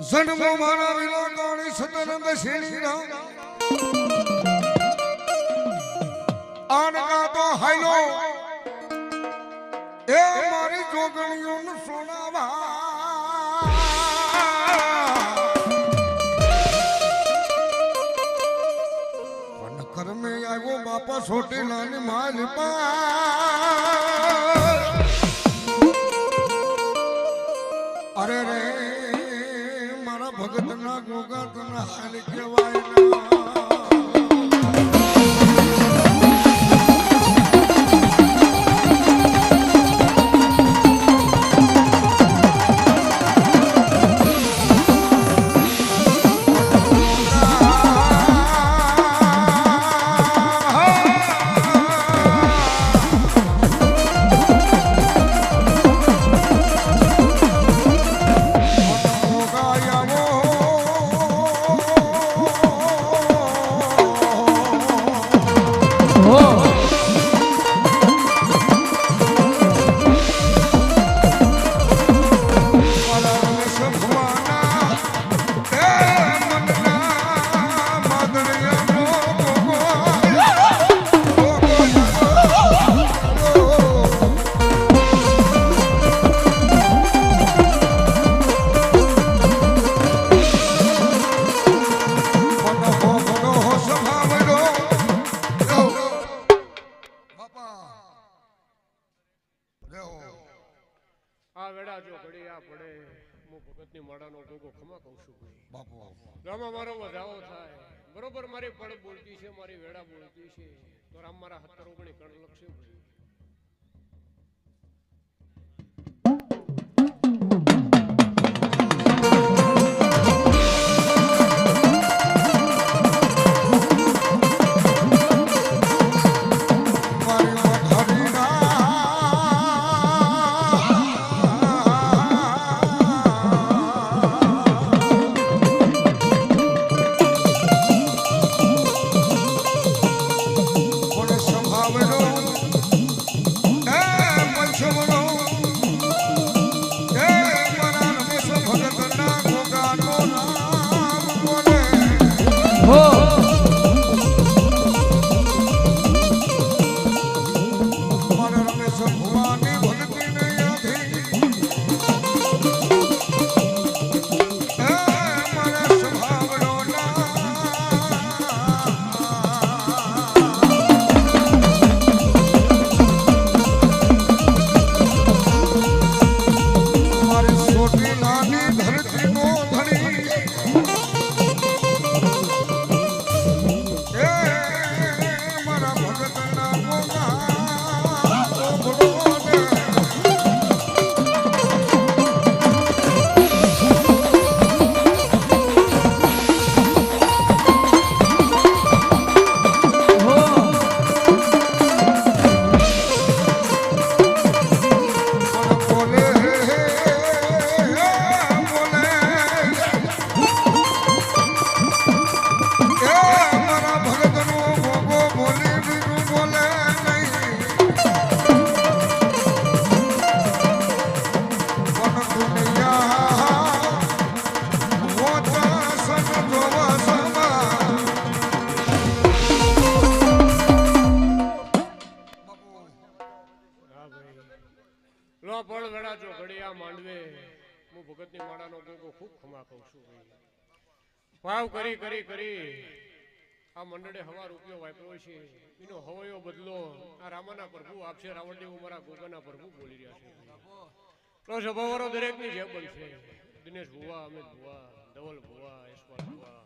જન્મો મારા વિના કાળી સતનંદ શ્રી રામ આનકા તો હાઈલો એ મારી જોગણીઓનું સોનાવા કર્મે આવ્યો બાપા છોટેલા ને માલ અરે રે મારા ભગત ના ગોગા તના હાલ કહેવાય બરોબર મારી પડ બોલતી છે મારી વેડા બોલતી છે તો રામ મારા 17 ઓગણી કણ લક્ષે ભાવ કરી કરી કરી આ મંડળે હવા રૂપિયો વાપર્યો છે એનો હવયો બદલો આ રામાના પ્રભુ આપશે રાવણદેવ મારા ગોગાના પ્રભુ બોલી રહ્યા છે તો સભાવાળો દરેકની જે બનશે દિનેશ ભુવા અમિત ભુવા ધવલ ભુવા ઈશ્વર ભુવા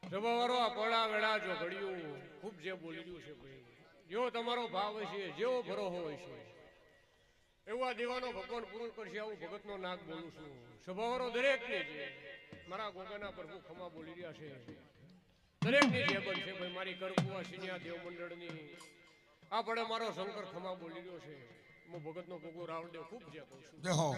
સભાવાળો આ પડા વેડા જો ઘડિયું ખૂબ જે બોલી રહ્યું છે ભાઈ જેવો તમારો ભાવ હશે જેવો ભરોહો હોય છે એવા દેવાનો ભગવાન પૂરું કરશે આવું ભગતનો નાગ બોલું છું સભાવાળો દરેકને જે મારા ગોગાના પ્રભુ ખમા બોલી રહ્યા છે દરેકની જે બનશે ભાઈ મારી કરકુવા સિનિયા દેવ મંડળની આ પડે મારો શંકર ખમા બોલી રહ્યો છે હું ભગતનો ગોગો રાવણદેવ ખૂબ જે કહું છું જય હો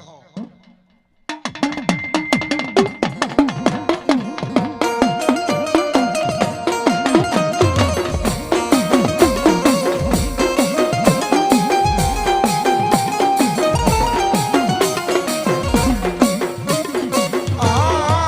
આ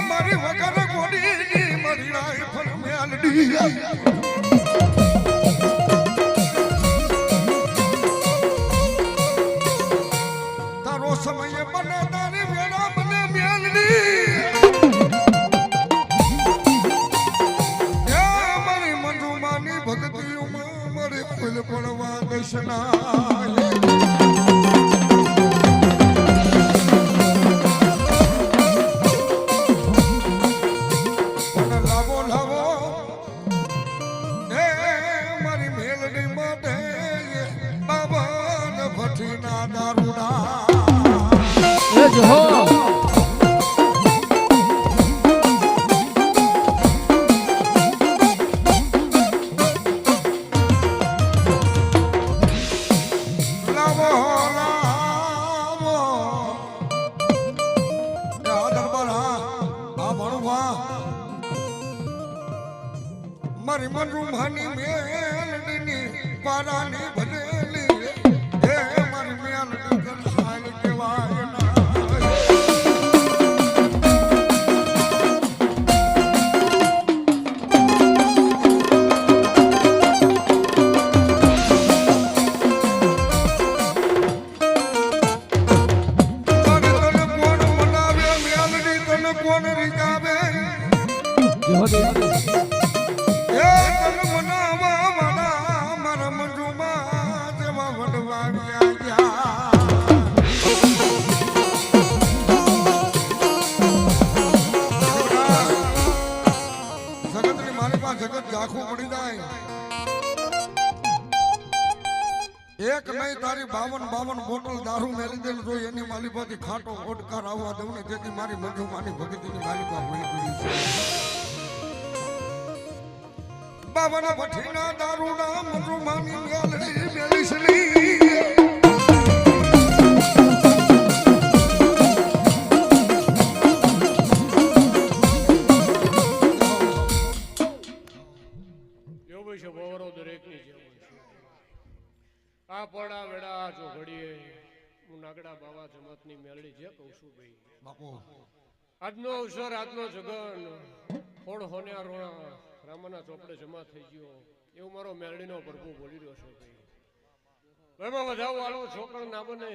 મારી વગર ગોડી મારી રાઈફલ મેલડી તારો સમય બને તારી વેળા બને મેલડી મારી મંજુમાની ભક્તિઓમાં મારી ફૂલ પડવા દર્શના મારી મનરૂમાની મેલડીની પારાની ભરેલી હે મારી મેલડી કરસાલ કેવાય ના એક નહીં તારી 52 બોટલ દારૂ મેલી દેલ જો એની માલિપાથી ખાટો ઓડકાર આવવા દઉં ને જેથી મારી મંજુમાની ભક્તિની માલિપા ભૂલી ગઈ છે બાબાના ભઠ્ઠીના દારૂના મંજુમાની મેલડી મેલીસલી આ પડા વેડા જો ઘડીએ હું નાગડા બાવા જમતની મેલડી જે કહું છું ભાઈ બાપુ આજનો અવસર આજનો જગન ફોડ હોન્યા રોણા રામના ચોપડે જમા થઈ ગયો એવું મારો મેલડીનો પ્રભુ બોલી રહ્યો છે ભાઈ એમાં વધાવો વાળો છોકરો ના બને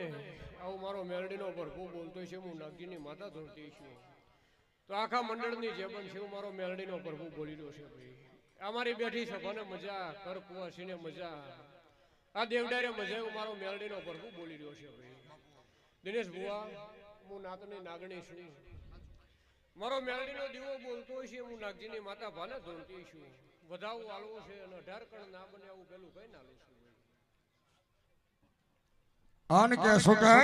આવું મારો મેલડીનો પ્રભુ બોલતો છે હું નાગજીની માતા ધોરતી છું તો આખા મંડળની જે પણ છે હું મારો મેલડીનો પ્રભુ બોલી રહ્યો છે ભાઈ અમારી બેઠી સભાને મજા કર કુવાસીને મજા આ દેવડારે મજા હું મારો મેલડીનો પ્રભુ બોલી રહ્યો છે ભાઈ દિનેશ બુઆ હું નાતની નાગણી છું મારો મેલડીનો દીવો બોલતો છે હું નાગજીની માતા ભાને ધોરતી છું વધાવો વાળવો છે અને 18 કણ ના બને આવું પેલું કઈ ના લઉં છું આન કે શું કહે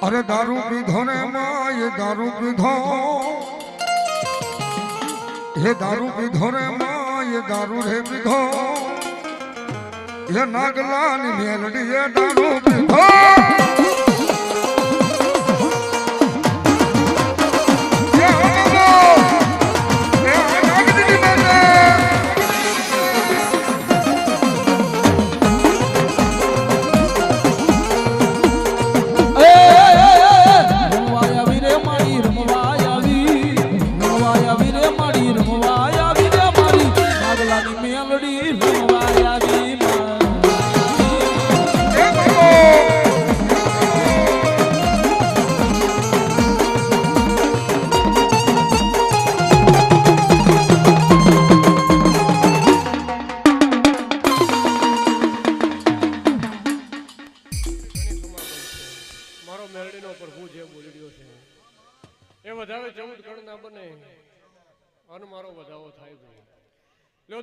અરે દારૂ પીધો ને માં એ દારૂ પીધો હે દારૂ પીધો રે માં એ દારૂ રે પીધો ये नागलानी मेलडी ये दारू पीधो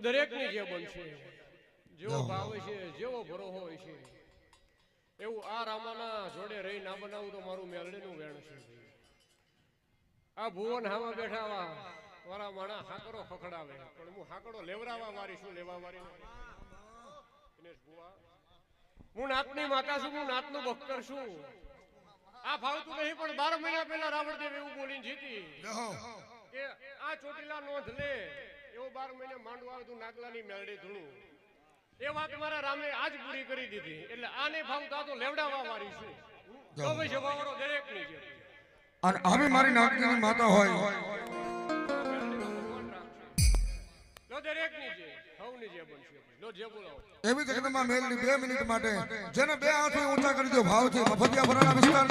દરેકની જે બનશે જેવો ભાવ છે જેવો ભરો હોય છે એવું આ રામાના જોડે રહી ના બનાવું તો મારું મેલડીનું વેણ છે આ ભુવન હામાં બેઠા વાળા માણા હાકરો ખખડાવે પણ હું હાકડો લેવરાવા વારી છું લેવા વારી દિનેશ બુઆ હું નાતની માતા છું હું નાતનું ભક્તર છું આ ફાવતું નહીં પણ 12 મહિના પહેલા રાવણદેવ એવું બોલીને જીતી કે આ ચોટીલા નોંધ લે એવો 12 મહિને માંડવા તું નાગલાની મેળડી ધૂણું એ વાત મારા રામે આજ પૂરી કરી દીધી એટલે આને ફાવતા તો લેવડાવવા વાળી છું તો ભાઈ જવાવાળો દરેકની છે અને હવે મારી નાગની માતા હોય લો દરેકની છે હવની જે બનશે લો જે બોલાવો એવી જગદંબા મેલની 2 મિનિટ માટે જેને 2 હાથ ઊંચા કરી દો ભાવ છે મફતિયા ભરાના વિસ્તાર